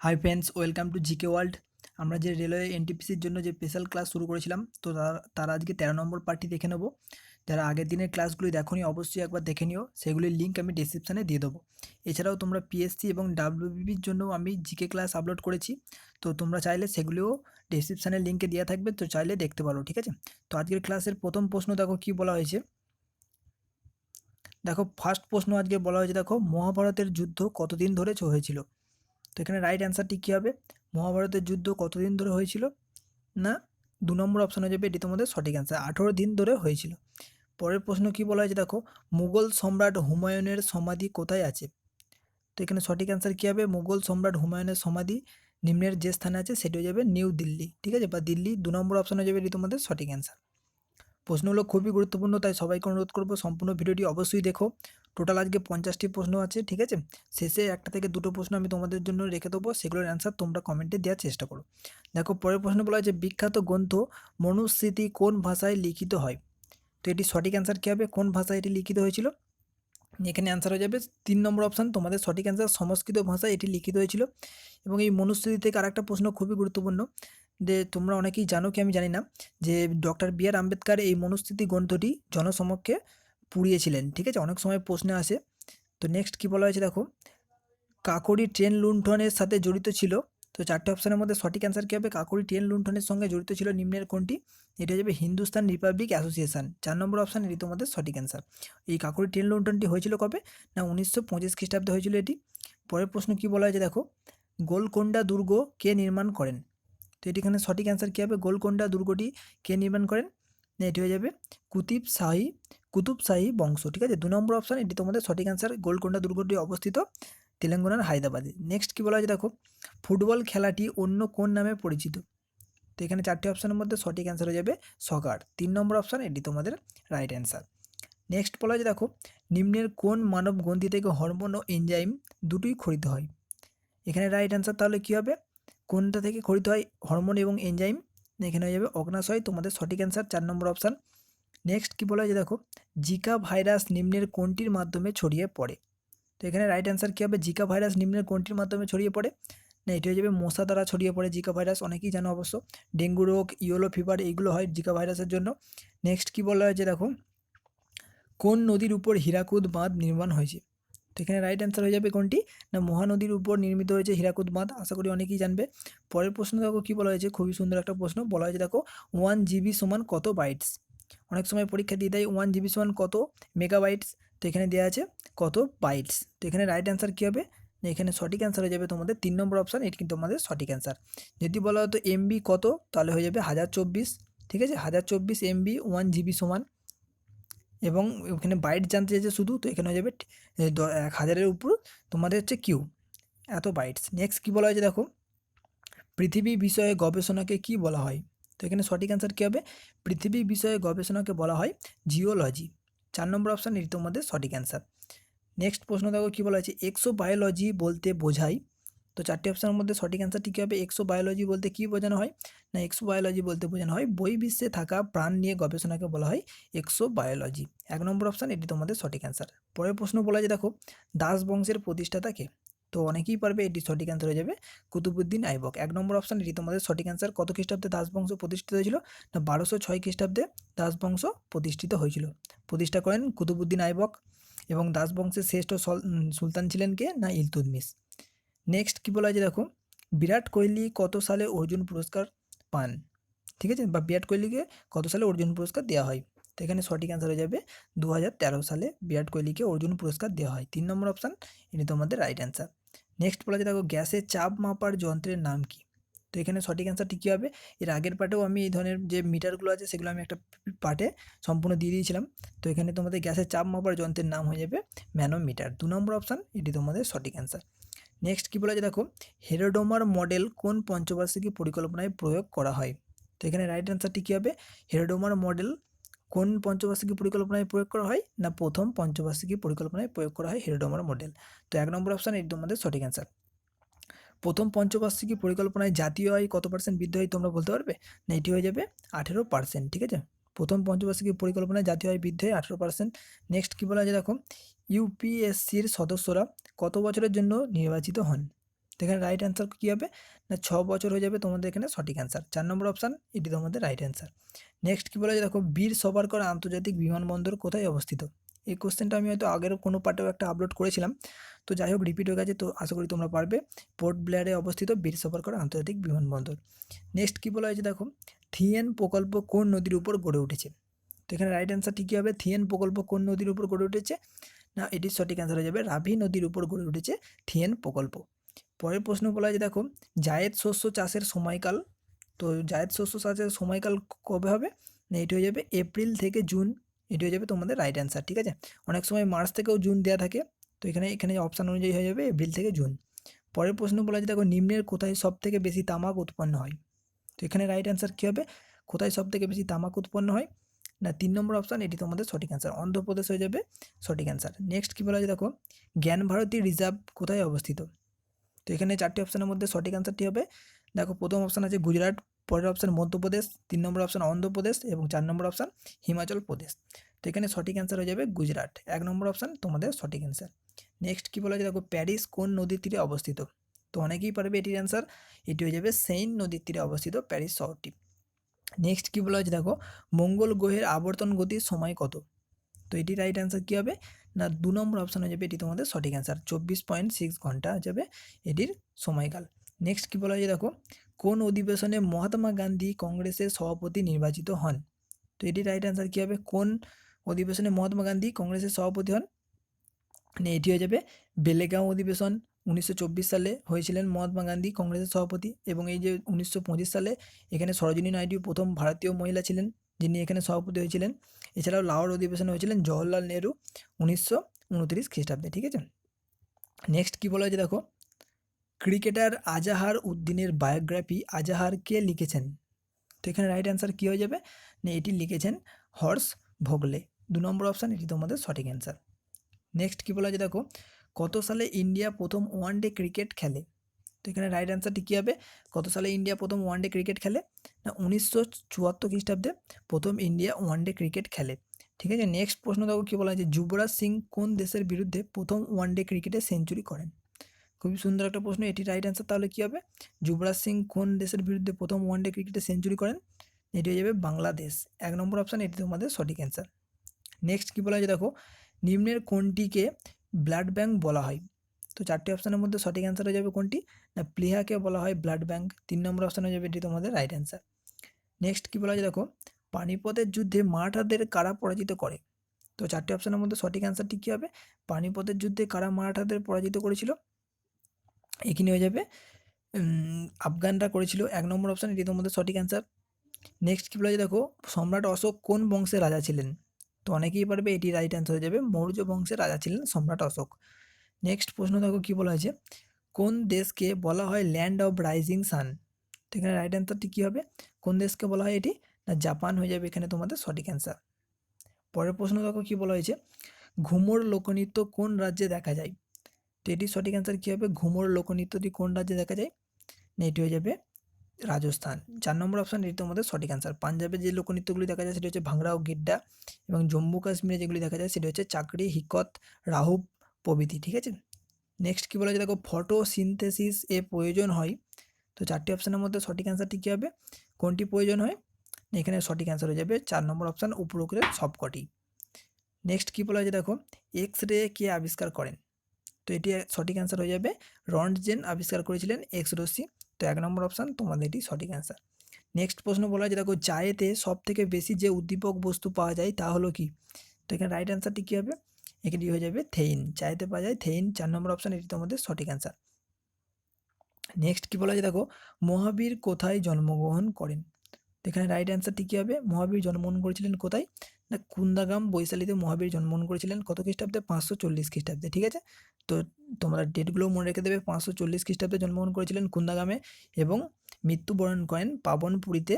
Hi friends, welcome to GK world. আমরা যে railway এনটিপিসির জন্য যে স্পেশাল ক্লাস শুরু করেছিলাম, তো তারা আজকে 13 নম্বর পার্টটি দেখে নেবো। যারা আগের দিনের ক্লাসগুলি দেখোনি অবশ্যই একবার দেখে নিও, সেগুলির লিঙ্ক আমি ডিসক্রিপশানে দিয়ে দেবো। এছাড়াও তোমরা পিএসসি এবং ডাব্লিউবিপির জন্য আমি জিকে ক্লাস আপলোড করেছি, তো তোমরা চাইলে সেগুলিও ডিসক্রিপশানের লিঙ্কে দেওয়া থাকবে, তো চাইলে দেখতে পারো, ঠিক আছে। তো আজকের ক্লাসের প্রথম প্রশ্ন দেখো কি বলা হয়েছে। দেখো ফার্স্ট প্রশ্ন আজকে বলা হয়েছে, দেখো মহাভারতের যুদ্ধ কতদিন ধরে হয়েছিল। তো এখানে রাইট অ্যান্সারটি কী হবে? মহাভারতের যুদ্ধ কতদিন ধরে হয়েছিল? না, 2 নম্বর অপশন হয়ে যাবে, এটি তোমাদের সঠিক অ্যান্সার, 18 দিন ধরে হয়েছিল। পরের প্রশ্ন কি বলা হয়েছে দেখো, মুঘল সম্রাট হুমায়ুনের সমাধি কোথায় আছে? তো এখানে সঠিক অ্যান্সার কী হবে? মুঘল সম্রাট হুমায়ুনের সমাধি নিম্নের যে স্থানে আছে সেটি হয়ে যাবে নিউ দিল্লি, ঠিক আছে, বা দিল্লি। 2 নম্বর অপশন হয়ে যাবে, এটি তোমাদের সঠিক অ্যান্সার। প্রশ্নগুলো খুবই গুরুত্বপূর্ণ, তাই সবাইকে অনুরোধ করবো সম্পূর্ণ ভিডিওটি অবশ্যই দেখো। টোটাল আজকে 50টি প্রশ্ন আছে, ঠিক আছে। শেষে 1 থেকে 2 প্রশ্ন আমি তোমাদের জন্য রেখে দেবো, সেগুলোর অ্যান্সার তোমরা কমেন্টে দেওয়ার চেষ্টা করো। দেখো পরের প্রশ্ন বলা হয়েছে, বিখ্যাত গ্রন্থ মনুস্মৃতি কোন ভাষায় লিখিত হয়? তো এটি সঠিক অ্যান্সার কী হবে? কোন ভাষায় এটি লিখিত হয়েছিল? এখানে অ্যান্সার হয়ে যাবে 3 নম্বর অপশান, তোমাদের সঠিক অ্যান্সার, সংস্কৃত ভাষায় এটি লিখিত হয়েছিল। এবং এই মনুস্মৃতি থেকে আরেকটা প্রশ্ন খুবই গুরুত্বপূর্ণ, যে তোমরা অনেকেই জানো কি আমি জানি না, যে ডক্টর বি.আর. আম্বেদকর এই মনুস্মৃতি গ্রন্থটি জনসমক্ষে পুড়িয়েছিলেন, ঠিক আছে, অনেক সময় প্রশ্নে আসে। তো নেক্সট কি বলা হয়েছে দেখো, কাকোরি ট্রেন লুণ্ঠনের সাথে জড়িত ছিল। তো 4টে অপশানের মধ্যে সঠিক অ্যান্সার কী হবে? কাকোরি ট্রেন লুণ্ঠনের সঙ্গে জড়িত ছিল নিম্নের কোনটি? এটা হয়ে যাবে হিন্দুস্তান রিপাবলিক অ্যাসোসিয়েশন, 4 নম্বর অপশান, এটি তোমাদের সঠিক অ্যান্সার। এই কাকোরি ট্রেন লুণ্ঠনটি হয়েছিল কবে? না 1925 খ্রিস্টাব্দে হয়েছিল এটি। পরের প্রশ্ন কি বলা হয়েছে দেখো, গোলকোন্ডা দুর্গ কে নির্মাণ করেন? তো এটি এখানে সঠিক অ্যান্সার কী হবে? গোলকোন্ডা দুর্গটি কে নির্মাণ করেন? না এটি হয়ে যাবে কুতুব শাহী বংশ, ঠিক আছে, 2 নম্বর অপশান, এটি তোমাদের সঠিক অ্যান্সার। গোলকোন্ডা দুর্গটি অবস্থিত তেলেঙ্গানার হায়দ্রাবাদে। নেক্সট কী বলা হয়েছে দেখো, ফুটবল খেলাটি অন্য কোন নামে পরিচিত? তো এখানে 4টে অপশানের মধ্যে সঠিক অ্যান্সার হয়ে যাবে সকার, 3 নম্বর অপশান, এটি তোমাদের রাইট অ্যান্সার। নেক্সট বলা হয়েছে দেখো, নিম্নের কোন মানব গ্রন্থি থেকে হরমোন ও এনজাইম দুটোই খরিত হয়? এখানে রাইট অ্যান্সার তাহলে কী হবে? কোনটা থেকে খরিত হয় হরমোন এবং এনজাইম? এখানে হয়ে যাবে অগ্নাশয়, তোমাদের সঠিক অ্যান্সার, 4 নম্বর অপশান। নেক্সট কী বলা হয়েছে দেখো, জিকা ভাইরাস নিম্নের কোনটির মাধ্যমে ছড়িয়ে পড়ে? তো এখানে রাইট অ্যান্সার কী হবে? জিকা ভাইরাস নিম্নের কোনটির মাধ্যমে ছড়িয়ে পড়ে? না এটি হয়ে যাবে মশা দ্বারা ছড়িয়ে পড়ে জিকা ভাইরাস, অনেকেই জানো অবশ্য। ডেঙ্গু রোগ, ইয়েলো ফিভার এইগুলো হয় জিকা ভাইরাসের জন্য। নেক্সট কী বলা হয়েছে দেখো, কোন নদীর উপর হীরাকুদ বাঁধ নির্মাণ হয়েছে? তো এখানে রাইট অ্যান্সার হয়ে যাবে কোনটি? না মহানদীর উপর নির্মিত হয়েছে হীরাকুদ বাঁধ, আশা করি অনেকেই জানবে। পরের প্রশ্ন দেখো কী বলা হয়েছে, খুবই সুন্দর একটা প্রশ্ন বলা হয়েছে দেখো, 1 GB সমান কত বাইটস? অনেক সময় পরীক্ষা দিয়ে দেয় 1 GB সমান কত মেগাবাইটস, তো এখানে দেওয়া আছে কত বাইটস। তো এখানে রাইট অ্যান্সার কী হবে? না এখানে সঠিক অ্যান্সার হয়ে যাবে তোমাদের 3 নম্বর অপশান, এটি কিন্তু আমাদের সঠিক অ্যান্সার। যদি বলা হতো এমবি কত, তাহলে হয়ে যাবে 1024, ঠিক আছে, 1024 এমবি 1 GB সমান। এবং ওখানে বাইট জানতে চাইছে শুধু, তো এখানে হয়ে যাবে 1000-এর উপর তোমাদের হচ্ছে কিউ, এত বাইটস। নেক্সট কী বলা হয়েছে দেখো, পৃথিবী বিষয়ে গবেষণাকে কি বলা হয়? তো এখানে সঠিক অ্যান্সার কী হবে? পৃথিবী বিষয়ে গবেষণাকে বলা হয় জিওলজি, 4 নম্বর অপশান, এটি তোমাদের সঠিক অ্যান্সার। নেক্সট প্রশ্ন দেখো কী বলা হয়েছে, এক্সোবায়োলজি বলতে বোঝায়? তো 4টে অপশানের মধ্যে সঠিক অ্যান্সারটি কী হবে? এক্সোবায়োলজি বলতে কী বোঝানো হয়? না এক্সোবায়োলজি বলতে বোঝানো হয় বহির্বিশ্বে থাকা প্রাণ নিয়ে গবেষণাকে বলা হয় এক্সোবায়োলজি, 1 নম্বর অপশান, এটি তোমাদের সঠিক অ্যান্সার। পরের প্রশ্ন বলা যায় দেখো, দাস বংশের প্রতিষ্ঠাতা কে? তো অনেকেই পারবে, এটি সঠিক অ্যান্সার হয়ে যাবে কুতুবুদ্দিন আইবক, 1 নম্বর অপশান, এটি তোমাদের সঠিক অ্যান্সার। কত খ্রিস্টাব্দে দাস বংশ প্রতিষ্ঠিত হয়েছিল? না 1206 খ্রিস্টাব্দে দাস বংশ প্রতিষ্ঠিত হয়েছিল। প্রতিষ্ঠা করেন কুতুবুদ্দিন আইবক। এবং দাস বংশের শ্রেষ্ঠ সুলতান ছিলেন কে? না ইলতুৎমিশ। নেক্সট কী বলা হয়েছে দেখো, বিরাট কোহলি কত সালে অর্জুন পুরস্কার পান? ঠিক আছে, বা বিরাট কোহলিকে কত সালে অর্জুন পুরস্কার দেওয়া হয়? তো এখানে সঠিক অ্যান্সার হয়ে যাবে 2013 সালে বিরাট কোহলিকে অর্জুন পুরস্কার দেওয়া হয়, 3 নম্বর অপশান, এটি তোমাদের রাইট অ্যান্সার। নেক্সট বলা হয়েছে দেখো, গ্যাসের চাপ মাপার যন্ত্রের নাম কি? তো এখানে সঠিক অ্যান্সারটি কী হবে? এর আগের পার্টেও আমি এই ধরনের যে মিটারগুলো আছে সেগুলো আমি একটা পার্টে সম্পূর্ণ দিয়ে দিয়েছিলাম। তো এখানে তোমাদের গ্যাসের চাপ মাপার যন্ত্রের নাম হয়ে যাবে ম্যানোমিটার, 2 নম্বর অপশান, এটি তোমাদের সঠিক অ্যান্সার। নেক্সট কী বলা আছে দেখো, হেরোডোমার মডেল কোন পঞ্চবার্ষিকী পরিকল্পনায় প্রয়োগ করা হয়? তো এখানে রাইট অ্যান্সারটি কী হবে? হেরোডোমার মডেল কোন পঞ্চবার্ষিকী পরিকল্পনায় প্রয়োগ করা হয়? না প্রথম পঞ্চবার্ষিকী পরিকল্পনায় প্রয়োগ করা হয় হেরোডোমার মডেল, তো 1 নম্বর অপশান, এটি তোমাদের সঠিক অ্যান্সার। প্রথম পঞ্চবার্ষিকী পরিকল্পনায় জাতীয় আয় কত পার্সেন্ট বৃদ্ধি হয় তোমরা বলতে পারবে? না এটি হয়ে যাবে 18%, ঠিক আছে। প্রথম পঞ্চবার্ষিকী পরিকল্পনায় জাতীয় আয় বৃদ্ধি হয় 18%। নেক্সট কী বলা আছে দেখো, ইউপিএসসির সদস্যরা কত বছরের জন্য নির্বাচিত হন? তো এখানে রাইট অ্যান্সার কী হবে না 6 বছর হয়ে যাবে তোমাদের এখানে সঠিক অ্যান্সার। 4 নম্বর অপশান এটি তোমাদের রাইট অ্যান্সার। নেক্সট কী বলা যায় দেখো, বীর সাভারকর আন্তর্জাতিক বিমানবন্দর কোথায় অবস্থিত? এই কোশ্চেনটা আমি হয়তো আগের কোনো পার্টেও একটা আপলোড করেছিলাম, তো যাই হোক রিপিট হয়ে গেছে, তো আশা করি তোমরা পারবে। পোর্ট ব্লেয়ারে অবস্থিত বীর সাভারকর আন্তর্জাতিক বিমানবন্দর। নেক্সট কী বলা হয়েছে দেখো, থিয়েন প্রকল্প কোন নদীর উপর গড়ে উঠেছে? তো এখানে রাইট অ্যান্সারটি কী হবে, থিয়েন প্রকল্প কোন নদীর উপর গড়ে উঠেছে? না এটির সঠিক অ্যান্সার হয়ে যাবে রাভি নদীর উপর গড়ে উঠেছে থিয়েন প্রকল্প। পরের প্রশ্ন বলা হয়েছে দেখো, জায়েদ শস্য চাষের সময়কাল। তো জায়েদ শস্য চাষের সময়কাল কবে হবে? না এটি হয়ে যাবে এপ্রিল থেকে জুন। এটি হয়ে যাবে তোমাদের রাইট অ্যান্সার, ঠিক আছে। অনেক সময় মার্চ থেকেও জুন দেওয়া থাকে, তো এখানে অপশান অনুযায়ী হয়ে যাবে এপ্রিল থেকে জুন। পরের প্রশ্ন বলা হয়েছে দেখো, নিম্নের কোথায় সব থেকে বেশি তামাক উৎপন্ন হয়? তো এখানে রাইট অ্যান্সার কী হবে, কোথায় সব থেকে বেশি তামাক উৎপন্ন হয়? না 3 নম্বর অপশান এটি তোমাদের সঠিক অ্যান্সার, অন্ধ্রপ্রদেশ হয়ে যাবে সঠিক অ্যান্সার। নেক্সট কী বলা হয়েছে দেখো, জ্ঞান ভারতী রিজার্ভ কোথায় অবস্থিত? তো এখানে 4টি অপশানের মধ্যে সঠিক অ্যান্সারটি হবে দেখো, প্রথম অপশান আছে গুজরাট, পরের অপশান মধ্যপ্রদেশ, 3 নম্বর অপশান অন্ধ্রপ্রদেশ এবং 4 নম্বর অপশান হিমাচল প্রদেশ। তো এখানে সঠিক অ্যান্সার হয়ে যাবে গুজরাট, 1 নম্বর অপশান তোমাদের সঠিক অ্যান্সার। নেক্সট কী বলা হয়েছে দেখো, প্যারিস কোন নদীর তীরে অবস্থিত? তো অনেকেই পারবে এটির অ্যান্সার, এটি হয়ে যাবে সেইন নদীর তীরে অবস্থিত প্যারিস শহরটি। নেক্সট কী বলা হয়েছে দেখো, মঙ্গল গ্রহের আবর্তন গতির সময় কত? তো এটি রাইট অ্যান্সার কী হবে না 2 নম্বর অপশান হয়ে যাবে, এটি তোমাদের সঠিক অ্যান্সার, 24.6 ঘন্টা হয়ে যাবে এটির সময়কাল। নেক্সট কী বলা হয়েছে দেখো, কোন অধিবেশনে মহাত্মা গান্ধী কংগ্রেসের সভাপতি নির্বাচিত হন? তো এটি রাইট অ্যান্সার কী হবে, কোন অধিবেশনে মহাত্মা গান্ধী কংগ্রেসের সভাপতি হন? মানে এটি হয়ে যাবে বেলেগাঁও অধিবেশন, 1924 সালে হয়েছিলেন মহাত্মা গান্ধী কংগ্রেসের সভাপতি। এবং এই যে 1925 সালে এখানে সরোজিনী নাইডু প্রথম ভারতীয় মহিলা ছিলেন যিনি এখানে সভাপতি হয়েছিলেন। এছাড়াও লাহোর অধিবেশনে হয়েছিলেন জওহরলাল নেহরু 1929 খ্রিস্টাব্দে, ঠিক আছে। নেক্সট কী বলা হয়েছে দেখো, ক্রিকেটার আজাহার উদ্দিনের বায়োগ্রাফি আজাহার কে লিখেছেন? তো এখানে রাইট অ্যান্সার কী হয়ে যাবে না এটি লিখেছেন হর্ষ ভোগলে, 2 নম্বর অপশান এটি তোমাদের সঠিক অ্যান্সার। নেক্সট কী বলা হয়েছে দেখো, কত সালে ইন্ডিয়া প্রথম ওয়ানডে ক্রিকেট খেলে? তো এখানে রাইট অ্যান্সারটি কী হবে, কত সালে ইন্ডিয়া প্রথম ওয়ানডে ক্রিকেট খেলে? না 1974 খ্রিস্টাব্দে প্রথম ইন্ডিয়া ওয়ানডে ক্রিকেট খেলে, ঠিক আছে। নেক্সট প্রশ্ন দেখো কী বলা হয়েছে, যুবরাজ সিং কোন দেশের বিরুদ্ধে প্রথম ওয়ানডে ক্রিকেটে সেঞ্চুরি করেন? খুবই সুন্দর একটা প্রশ্ন, এটি রাইট অ্যান্সার তাহলে কী হবে, যুবরাজ সিং কোন দেশের বিরুদ্ধে প্রথম ওয়ানডে ক্রিকেটে সেঞ্চুরি করেন? এটি হয়ে যাবে বাংলাদেশ, 1 নম্বর অপশান এটি তোমাদের সঠিক অ্যান্সার। নেক্সট কী বলা হয়েছে দেখো, নিম্নের কোনটিকে ব্লাড ব্যাঙ্ক বলা হয়? তো 4টি অপশানের মধ্যে সঠিক অ্যান্সার হয়ে যাবে কোনটি না প্লিহাকে বলা হয় ব্লাড ব্যাঙ্ক, 3 নম্বর অপশান হয়ে যাবে এটি তোমাদের রাইট অ্যান্সার। নেক্সট কী বলা হয়েছে দেখো, পানিপথের যুদ্ধে মারাঠাদের কারা পরাজিত করে? তো 4টি অপশানের মধ্যে সঠিক অ্যান্সারটি কী হবে, পানিপথের যুদ্ধে কারা মারাঠাদের পরাজিত করেছিল? এখানে হয়ে যাবে আফগানরা করেছিল, 1 নম্বর অপশান এটি তোমাদের সঠিক অ্যান্সার। নেক্সট কী বলা হয়েছে দেখো, সম্রাট অশোক কোন বংশের রাজা ছিলেন? তো অনেকেই পারবে এটি রাইট অ্যান্সার হয়ে যাবে মৌর্য বংশের রাজা ছিলেন সম্রাট অশোক। নেক্সট প্রশ্ন দেখো কী বলা হয়েছে, কোন দেশকে বলা হয় ল্যান্ড অফ রাইজিং সান? তো এখানে রাইট অ্যান্সারটি কী হবে, কোন দেশকে বলা হয় এটি না জাপান হয়ে যাবে এখানে তোমাদের সঠিক অ্যান্সার। পরের প্রশ্ন দেখো কী বলা হয়েছে, ঘুমর লোকনৃত্য কোন রাজ্যে দেখা যায়? তো এটির সঠিক অ্যান্সার কী হবে, ঘুমর লোকনৃত্যটি কোন রাজ্যে দেখা যায়? না এটি হয়ে যাবে রাজস্থান, 4 নম্বর অপশান এটি তোমাদের সঠিক অ্যান্সার। পাঞ্জাবে যে লোকনৃত্যগুলি দেখা যায় সেটি হচ্ছে ভাংড়া ও গিড্ডা, এবং জম্মু কাশ্মীরে যেগুলি দেখা যায় সেটি হচ্ছে চাকরি, হিকত, রাহুব প্রভৃতি, ঠিক আছে। নেক্সট কী বলা হয়েছে দেখো, ফটোসিনথেসিস এ প্রয়োজন হয়? তো 4টি অপশানের মধ্যে সঠিক অ্যান্সারটি কী হবে, কোনটি প্রয়োজন হয়? এখানে সঠিক অ্যান্সার হয়ে যাবে 4 নম্বর অপশান উপরোক্তের সবকটি। নেক্সট কী বলা হয়েছে দেখো, এক্স রে কে আবিষ্কার করেন? তো এটি সঠিক অ্যান্সার হয়ে যাবে রন্টজেন আবিষ্কার করেছিলেন এক্স রশ্মি, তো 1 নম্বর অপশান তোমাদের এটি সঠিক অ্যান্সার। নেক্সট প্রশ্ন বলা হয়েছে দেখো, চায়েতে সব থেকে বেশি যে উদ্দীপক বস্তু পাওয়া যায় তা হলো কি? তো এখানে রাইট অ্যান্সারটি কী হবে, এখানে হয়ে যাবে থেইন, চায়েতে পাওয়া যায় থেইন, 4 নম্বর অপশান এটি তোমাদের সঠিক অ্যান্সার। নেক্সট কী বলা হয়েছে দেখো, মহাবীর কোথায় জন্মগ্রহণ করেন? তো এখানে রাইট অ্যান্সারটি কী হবে, মহাবীর জন্মগ্রহণ করেছিলেন কোথায় না কুন্দাগাম বৈশালীতে মহাবীর জন্মগ্রহণ করেছিলেন কত খ্রিস্টাব্দে 540 খ্রিস্টাব্দে, ঠিক আছে। তো তোমরা ডেটগুলো মনে রেখে দেবে, 540 খ্রিস্টাব্দে জন্মগ্রহণ করেছিলেন কুন্দাগামে, এবং মৃত্যুবরণ করেন পাবনপুরীতে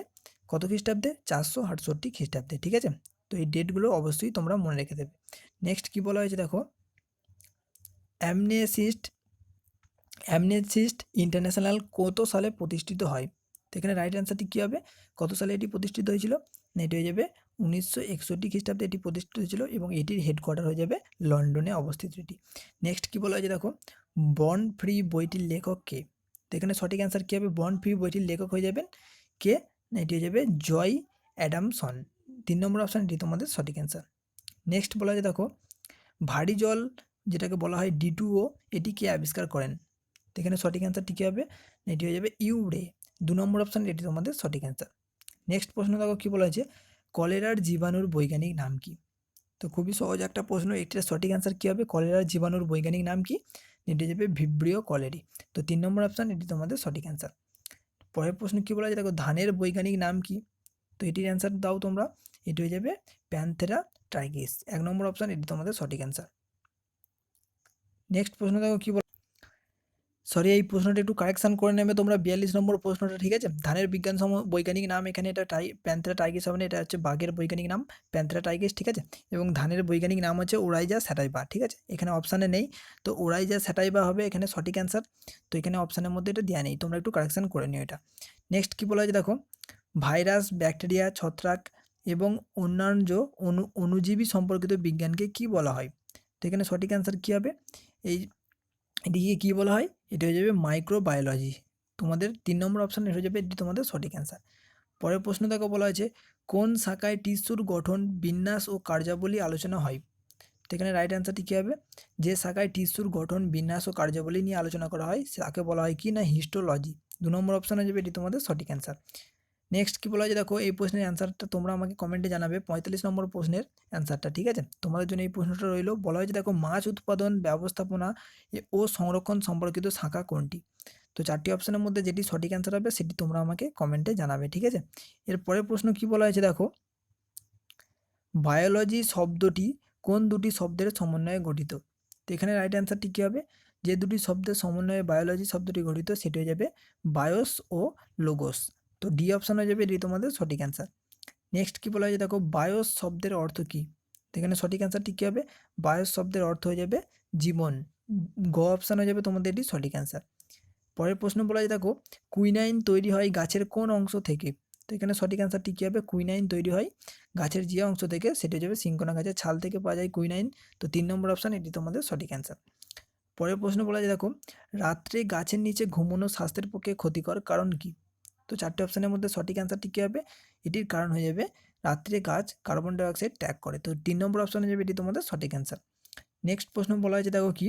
কত খ্রিস্টাব্দে 468 খ্রিস্টাব্দে, ঠিক আছে। তো এই ডেটগুলো অবশ্যই তোমরা মনে রেখে দেবে। নেক্সট কী বলা হয়েছে দেখো, অ্যামনেসিস্ট ইন্টারন্যাশনাল কত সালে প্রতিষ্ঠিত হয়? তো এখানে রাইট অ্যান্সারটি কী হবে, কত সালে এটি প্রতিষ্ঠিত হয়েছিল? না এটি হয়ে যাবে 1961 খ্রিস্টাব্দে এটি প্রতিষ্ঠিত হয়েছিল, এবং এটির হেডকোয়ার্টার হয়ে যাবে লন্ডনে অবস্থিত এটি। নেক্সট কী বলা হয়েছে দেখো, বর্ন ফ্রি বইটির লেখক কে? তো এখানে সঠিক অ্যান্সার কী হবে? বর্ন ফ্রি বইটির লেখক হয়ে যাবেন কে? না, এটি হয়ে যাবে জয় অ্যাডামসন। 3 নম্বর অপশান এটি তোমাদের সঠিক অ্যান্সার। নেক্সট বলা আছে দেখো, ভারী জল যেটাকে বলা হয় D2O, এটি কে আবিষ্কার করেন? তো এখানে সঠিক অ্যান্সারটি কী হবে? এটি হয়ে যাবে ইউরে। 2 নম্বর অপশান এটি তোমাদের সঠিক অ্যান্সার। নেক্সট প্রশ্ন দেখো কী বলা হয়েছে, কলেরার জীবাণুর বৈজ্ঞানিক নাম কি? তো খুবই সহজ একটা প্রশ্ন, এটির সঠিক অ্যান্সার কী হবে? কলেরার জীবাণুর বৈজ্ঞানিক নাম কি? এটি যাবে ভিব্রিও কলেরি। তো 3 নম্বর অপশান এটি তোমাদের সঠিক অ্যান্সার। পরের প্রশ্ন কী বলা হয়েছে দেখো, ধানের বৈজ্ঞানিক নাম কি? তো এটির অ্যান্সার দাও তোমরা। এটি হয়ে যাবে প্যান্থেরা ট্রাইগিস। 1 নম্বর অপশান এটি তোমাদের সঠিক অ্যান্সার। নেক্সট প্রশ্ন দেখো কী বলা, সরি এই প্রশ্নটা একটু কারেকশান করে নেবে তোমরা, 42 নম্বর প্রশ্নটা, ঠিক আছে? ধানের বৈজ্ঞানিক নাম এখানে এটা প্যান্থেরা টাইগিস হবে না, এটা হচ্ছে বাঘের বৈজ্ঞানিক নাম প্যান্থেরা টাইগিস, ঠিক আছে? এবং ধানের বৈজ্ঞানিক নাম হচ্ছে ওরাইজা স্যাটাইভা, ঠিক আছে? এখানে অপশানে নেই, তো ওরাইজা স্যাটাইভা হবে এখানে সঠিক অ্যান্সার। তো এখানে অপশানের মধ্যে এটা দেওয়া নেই, তোমরা একটু কারেকশান করে নিও এটা। নেক্সট কী বলা হয়েছে দেখো, ভাইরাস, ব্যাকটেরিয়া, ছত্রাক এবং অন্যান্য অণুজীবী সম্পর্কিত বিজ্ঞানকে কী বলা হয়? তো এখানে সঠিক অ্যান্সার কী হবে? এটিকে কী বলা হয়? এটি হয়ে যাবে মাইক্রোবায়োলজি। তোমাদের 3 নম্বর অপশান হয়ে যাবে, এটি তোমাদের সঠিক অ্যান্সার। পরের প্রশ্ন দেখো বলা হয়েছে, কোন শাখায় টিস্যুর গঠন, বিন্যাস ও কার্যাবলী আলোচনা হয়? তো এখানে রাইট অ্যান্সারটি কী হবে? যে শাখায় টিস্যুর গঠন, বিন্যাস ও কার্যাবলী নিয়ে আলোচনা করা হয় তাকে বলা হয় কি? না, হিস্টোলজি। 2 নম্বর অপশান হয়ে যাবে, এটি তোমাদের সঠিক অ্যান্সার। নেক্সট কী বলা হয়েছে দেখো, এই প্রশ্নের অ্যান্সারটা তোমরা আমাকে কমেন্টে জানাবে, 45 নম্বর প্রশ্নের অ্যান্সারটা, ঠিক আছে? তোমাদের জন্য এই প্রশ্নটা রইল। বলা হয়েছে দেখো, মাছ উৎপাদন, ব্যবস্থাপনা ও সংরক্ষণ সম্পর্কিত শাখা কোনটি? তো 4টি অপশানের মধ্যে যেটি সঠিক অ্যান্সার হবে সেটি তোমরা আমাকে কমেন্টে জানাবে, ঠিক আছে? এর পরের প্রশ্ন কী বলা হয়েছে দেখো, বায়োলজি শব্দটি কোন দুটি শব্দের সমন্বয়ে গঠিত? তো এখানে রাইট অ্যান্সারটি কী হবে? যে দুটি শব্দের সমন্বয়ে বায়োলজি শব্দটি গঠিত সেটি হয়ে যাবে বায়োস ও লোগোস। তো ডি অপশান হয়ে যাবে, এটি তোমাদের সঠিক অ্যান্সার। নেক্সট কী বলা হয়েছে দেখো, বায়োস শব্দের অর্থ কী? তো এখানে সঠিক অ্যান্সারটি কী হবে? বায়োস শব্দের অর্থ হয়ে যাবে জীবন। গ অপশান হয়ে যাবে তোমাদের এটি সঠিক অ্যান্সার। পরের প্রশ্ন বলা হয়েছে দেখো, কুইনাইন তৈরি হয় গাছের কোন অংশ থেকে? তো এখানে সঠিক অ্যান্সারটি কী হবে? কুইনাইন তৈরি হয় গাছের যে অংশ থেকে সেটি হয়ে যাবে সিনকোনা গাছের ছাল থেকে পাওয়া যায় কুইনাইন। তো 3 নম্বর অপশান এটি তোমাদের সঠিক অ্যান্সার। পরের প্রশ্ন বলা হয়েছে দেখো, রাত্রে গাছের নিচে ঘুমানো স্বাস্থ্যের পক্ষে ক্ষতিকর, কারণ কি? তো 4টি অপশানের মধ্যে সঠিক অ্যান্সারটি কী হবে? এটির কারণ হয়ে যাবে রাত্রে গাছ কার্বন ডাইঅক্সাইড ত্যাগ করে। তো 3 নম্বর অপশান হয়ে যাবে, এটি তোমাদের সঠিক অ্যান্সার। নেক্সট প্রশ্ন বলা হয়েছে দেখো কি,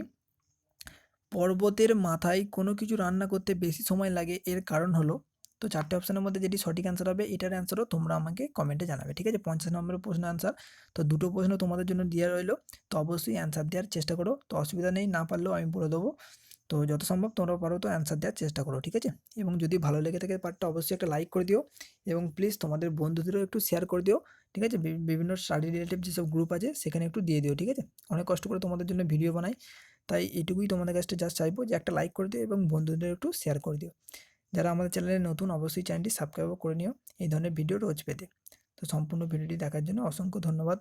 পর্বতের মাথায় কোনো কিছু রান্না করতে বেশি সময় লাগে, এর কারণ হলো? তো 4টে অপশানের মধ্যে যেটি সঠিক অ্যান্সার হবে এটার অ্যান্সারও তোমরা আমাকে কমেন্টে জানাবে, ঠিক আছে? 50 নম্বরের প্রশ্ন অ্যান্সার। তো 2টো প্রশ্ন তোমাদের জন্য দেওয়া রইলো, তো অবশ্যই অ্যান্সার দেওয়ার চেষ্টা করো। তো অসুবিধা নেই, না পারলেও আমি বলে দেবো। তো যত সম্ভব তোমরা পারো তো অ্যান্সার দেওয়ার চেষ্টা করো, ঠিক আছে? এবং যদি ভালো লেগে থাকে পার্টটা অবশ্যই একটা লাইক করে দিও, এবং প্লিজ তোমাদের বন্ধুদেরও একটু শেয়ার করে দিও, ঠিক আছে? বিভিন্ন স্টাডি রিলেটেড যেসব গ্রুপ আছে সেখানে একটু দিয়ে দিও, ঠিক আছে? অনেক কষ্ট করে তোমাদের জন্য ভিডিও বানাই, তাই এটুকুই তোমাদের কাছে জাস্ট চাইবো যে একটা লাইক করে দিও এবং বন্ধুদের একটু শেয়ার করে দিও। যারা আমাদের চ্যানেলে নতুন অবশ্যই চ্যানেলটি সাবস্ক্রাইব করে নিও এই ধরনের ভিডিও রোজ পেতে। তো সম্পূর্ণ ভিডিওটি দেখার জন্য অসংখ্য ধন্যবাদ।